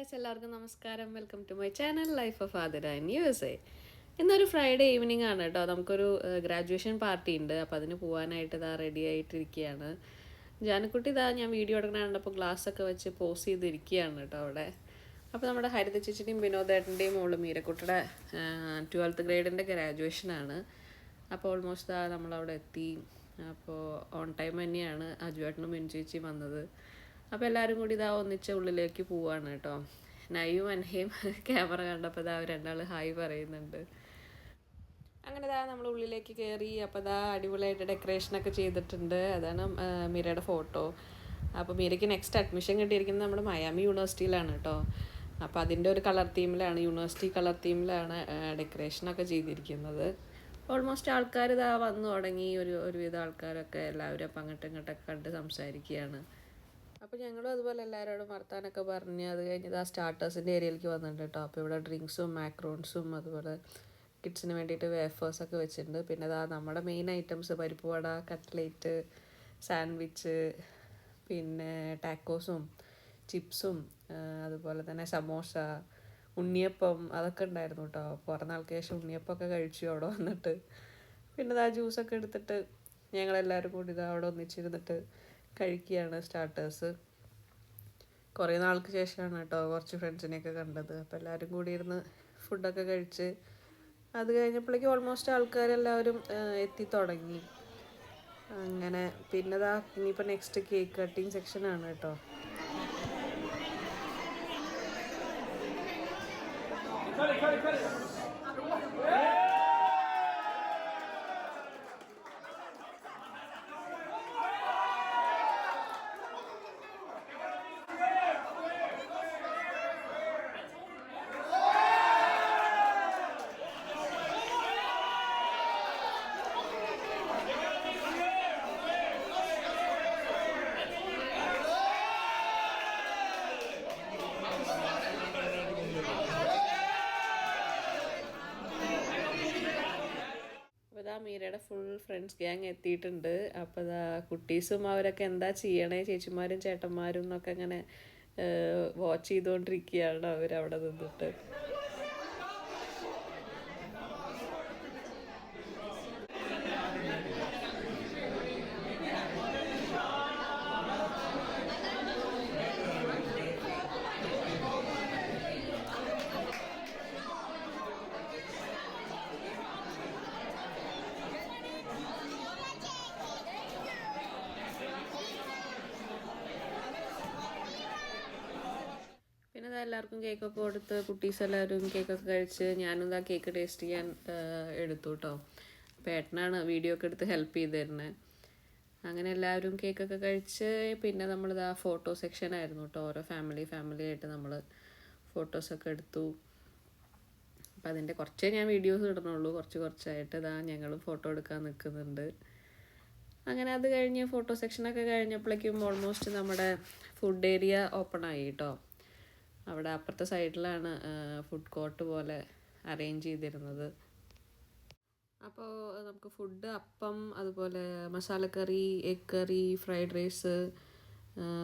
Guys, എല്ലാവർക്കും നമസ്കാരം. Welcome to my channel life of Athira in USA. ഇന്നൊരു ഫ്രൈഡേ ഈവനിങ് ആണ് കേട്ടോ. നമുക്കൊരു ഗ്രാജുവേഷൻ പാർട്ടി ഉണ്ട്. അപ്പോൾ അതിന് പോകാനായിട്ട് ഇതാ റെഡി ആയിട്ടിരിക്കുകയാണ്. ജാനക്കുട്ടി ഇതാ ഞാൻ വീഡിയോ എടുക്കണ കണ്ടപ്പോൾ ഗ്ലാസ്സൊക്കെ വെച്ച് പോസ് ചെയ്തിരിക്കുകയാണ് കേട്ടോ അവിടെ. അപ്പോൾ നമ്മുടെ ഹരിത ചേച്ചിയുടെയും വിനോദേട്ടൻ്റെയും മോള് മീരക്കുട്ടിയുടെ 12th ഗ്രേഡിൻ്റെ ഗ്രാജുവേഷനാണ്. അപ്പോൾ ഓൾമോസ്റ്റ് നമ്മളവിടെ എത്തി. അപ്പോൾ ഓൺ ടൈം തന്നെയാണ് അജുവേട്ടനും മിനു ചേച്ചി വന്നത്. അപ്പോൾ എല്ലാവരും കൂടി ഇതാ ഒന്നിച്ച് ഉള്ളിലേക്ക് പോവാണ് കേട്ടോ. നയും അന്നയും ക്യാമറ കണ്ടപ്പോൾ ഇതാ രണ്ടാൾ ഹായ് പറയുന്നുണ്ട്. അങ്ങനെ ഇതാ നമ്മൾ ഉള്ളിലേക്ക് കയറി. അപ്പോൾ ഇതാ അടിപൊളിയായിട്ട് ഡെക്കറേഷനൊക്കെ ചെയ്തിട്ടുണ്ട്. അതാണ് മീരയുടെ ഫോട്ടോ. അപ്പോൾ മീരയ്ക്ക് നെക്സ്റ്റ് അഡ്മിഷൻ കിട്ടിയിരിക്കുന്നത് നമ്മുടെ മയാമി യൂണിവേഴ്സിറ്റിയിലാണ് കേട്ടോ. അപ്പോൾ അതിൻ്റെ ഒരു കളർ തീമിലാണ്, യൂണിവേഴ്സിറ്റി കളർ തീമിലാണ് ഡെക്കറേഷനൊക്കെ ചെയ്തിരിക്കുന്നത്. ഓൾമോസ്റ്റ് ആൾക്കാർ ഇതാ വന്നു തുടങ്ങി. ഒരുവിധം ആൾക്കാരൊക്കെ എല്ലാവരും അപ്പം അങ്ങോട്ടും ഇങ്ങോട്ടൊക്കെ കണ്ട് സംസാരിക്കുകയാണ്. അപ്പോൾ ഞങ്ങളും അതുപോലെ എല്ലാവരോടും വർത്താനൊക്കെ പറഞ്ഞ് അത് കഴിഞ്ഞത് ആ സ്റ്റാർട്ടേഴ്സിൻ്റെ ഏരിയയിലേക്ക് വന്നിട്ടുണ്ട് കേട്ടോ. അപ്പോൾ ഇവിടെ ഡ്രിങ്ക്സും മാക്രോൺസും അതുപോലെ കിഡ്സിന് വേണ്ടിയിട്ട് വേഫേഴ്സൊക്കെ വെച്ചിട്ടുണ്ട്. പിന്നെ അതാ നമ്മുടെ മെയിൻ ഐറ്റംസ് പരിപ്പ് വട, കട്ട്ലേറ്റ്, സാൻഡ്വിച്ച്, പിന്നെ ടാക്കോസും ചിപ്സും അതുപോലെ തന്നെ സമോസ, ഉണ്ണിയപ്പം അതൊക്കെ ഉണ്ടായിരുന്നു കേട്ടോ. കുറേ നാൾക്ക് ശേഷം ഉണ്ണിയപ്പമൊക്കെ കഴിച്ചു അവിടെ വന്നിട്ട്. പിന്നെ ഇതാ ജ്യൂസൊക്കെ എടുത്തിട്ട് ഞങ്ങളെല്ലാവരും കൂടി ഇതാ അവിടെ ഒന്നിച്ചിരുന്നിട്ട് കഴിക്കുകയാണ് സ്റ്റാർട്ടേഴ്സ്. കുറേ നാൾക്ക് ശേഷമാണ് കേട്ടോ കുറച്ച് ഫ്രണ്ട്സിനെയൊക്കെ കണ്ടത്. അപ്പോൾ എല്ലാവരും കൂടി ഇരുന്ന് ഫുഡൊക്കെ കഴിച്ച് അത് കഴിഞ്ഞപ്പോഴേക്കും ഓൾമോസ്റ്റ് ആൾക്കാരെല്ലാവരും എത്തി തുടങ്ങി. അങ്ങനെ പിന്നെ ഇനിയിപ്പോൾ നെക്സ്റ്റ് കേക്ക് കട്ടിങ് സെക്ഷനാണ് കേട്ടോ. അപ്പോൾ ഇതാ മീരയുടെ ഫുൾ ഫ്രണ്ട്സ് ഗ്യാങ് എത്തിയിട്ടുണ്ട്. അപ്പോൾ ഇതാ കുട്ടീസും അവരൊക്കെ എന്താ ചെയ്യണേ, ചേച്ചിമാരും ചേട്ടന്മാരും എന്നൊക്കെ അങ്ങനെ വാച്ച് ചെയ്തുകൊണ്ടിരിക്കുകയാണ് അവരവിടെ നിന്നിട്ട്. പിന്നെ എല്ലാവർക്കും കേക്കൊക്കെ കൊടുത്ത് കുട്ടീസ് എല്ലാവരും കേക്കൊക്കെ കഴിച്ച് ഞാനും ഇതാ കേക്ക് ടേസ്റ്റ് ചെയ്യാൻ എടുത്തു കേട്ടോ. അപ്പോൾ ഏട്ടനാണ് വീഡിയോ ഒക്കെ എടുത്ത് ഹെൽപ്പ് ചെയ്ത് തരുന്നത്. അങ്ങനെ എല്ലാവരും കേക്കൊക്കെ കഴിച്ച് പിന്നെ നമ്മളിതാ ഫോട്ടോ സെക്ഷനായിരുന്നു കേട്ടോ. ഓരോ ഫാമിലി ആയിട്ട് നമ്മൾ ഫോട്ടോസൊക്കെ എടുത്തു. അപ്പോൾ അതിൻ്റെ കുറച്ചേ ഞാൻ വീഡിയോസ് ഇടുന്നുള്ളൂ, കുറച്ചായിട്ട് ഇതാ ഞങ്ങളും ഫോട്ടോ എടുക്കാൻ നിൽക്കുന്നുണ്ട്. അങ്ങനെ അത് കഴിഞ്ഞ് ഫോട്ടോ സെക്ഷനൊക്കെ കഴിഞ്ഞപ്പോഴേക്കും ഓൾമോസ്റ്റ് നമ്മുടെ ഫുഡ് ഏരിയ ഓപ്പൺ ആയി കേട്ടോ. അവിടെ അപ്പുറത്തെ സൈഡിലാണ് ഫുഡ് കോർട്ട് പോലെ അറേഞ്ച് ചെയ്തിരുന്നത്. അപ്പോൾ നമുക്ക് ഫുഡ് അപ്പം, അതുപോലെ മസാലക്കറി, എഗ് കറി, ഫ്രൈഡ് റൈസ്,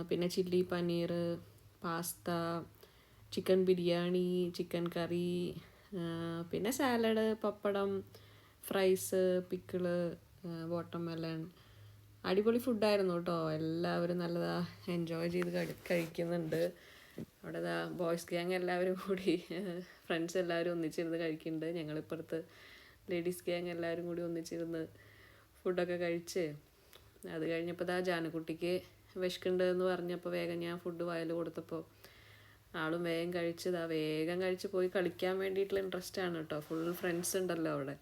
പിന്നെ chilli paneer, pasta, chicken biryani, chicken curry, പിന്നെ salad, pappadam, fries, pickle, watermelon. അടിപൊളി ഫുഡായിരുന്നു കേട്ടോ. എല്ലാവരും നല്ലതാ എൻജോയ് ചെയ്ത് കഴിക്കുന്നുണ്ട്. അവിടെ ബോയ്സ് ഗ്യാങ് എല്ലാവരും കൂടി ഫ്രണ്ട്സ് എല്ലാവരും ഒന്നിച്ചിരുന്ന് കഴിക്കുന്നുണ്ട്. ഞങ്ങളിപ്പുറത്ത് ലേഡീസ് ഗ്യാങ് എല്ലാവരും കൂടി ഒന്നിച്ചിരുന്ന് ഫുഡൊക്കെ കഴിച്ച് അത് കഴിഞ്ഞപ്പോൾ ജാനക്കുട്ടിക്ക് വിശക്കുന്നുണ്ട് എന്ന് പറഞ്ഞപ്പോൾ വേഗം ഞാൻ ഫുഡ് വായിൽ കൊടുത്തപ്പോൾ ആളും വേഗം കഴിച്ച് പോയി കളിക്കാൻ വേണ്ടിയിട്ടുള്ള ഇൻട്രസ്റ്റ് ആണ് കേട്ടോ. ഫുൾ ഫ്രണ്ട്സ് ഉണ്ടല്ലോ അവിടെ.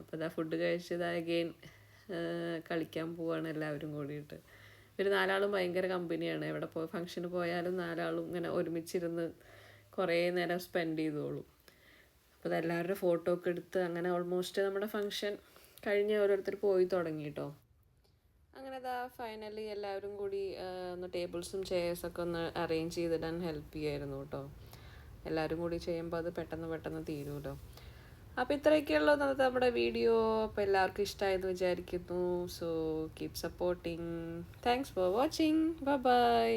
അപ്പോൾ ഫുഡ് കഴിച്ച് അഗെയിൻ കളിക്കാൻ പോവാണ് എല്ലാവരും കൂടിയിട്ട്. ഇവർ 4 ആളും ഭയങ്കര കമ്പനിയാണ്. എവിടെ ഫംഗ്ഷന് പോയാലും 4 ആളും ഇങ്ങനെ ഒരുമിച്ചിരുന്ന് കുറേ നേരം സ്പെൻഡ് ചെയ്തോളും. അപ്പോൾ അതെല്ലാവരുടെ ഫോട്ടോ ഒക്കെ എടുത്ത് അങ്ങനെ ഓൾമോസ്റ്റ് നമ്മുടെ ഫംഗ്ഷൻ കഴിഞ്ഞ് ഓരോരുത്തർ പോയി തുടങ്ങി കേട്ടോ. അങ്ങനെ ഫൈനലി എല്ലാവരും കൂടി ഒന്ന് ടേബിൾസും ചെയർസൊക്കെ ഒന്ന് അറേഞ്ച് ചെയ്തിടാൻ ഹെൽപ്പ് ചെയ്യായിരുന്നു കേട്ടോ. എല്ലാവരും കൂടി ചെയ്യുമ്പോൾ അത് പെട്ടെന്ന് തീരുമല്ലോ. അപ്പോൾ ഇത്രയൊക്കെയുള്ളൂ ഇന്നത്തെ നമ്മുടെ വീഡിയോ. അപ്പോൾ എല്ലാവർക്കും ഇഷ്ടമായെന്ന് വിചാരിക്കുന്നു. So keep supporting. Thanks for watching. By.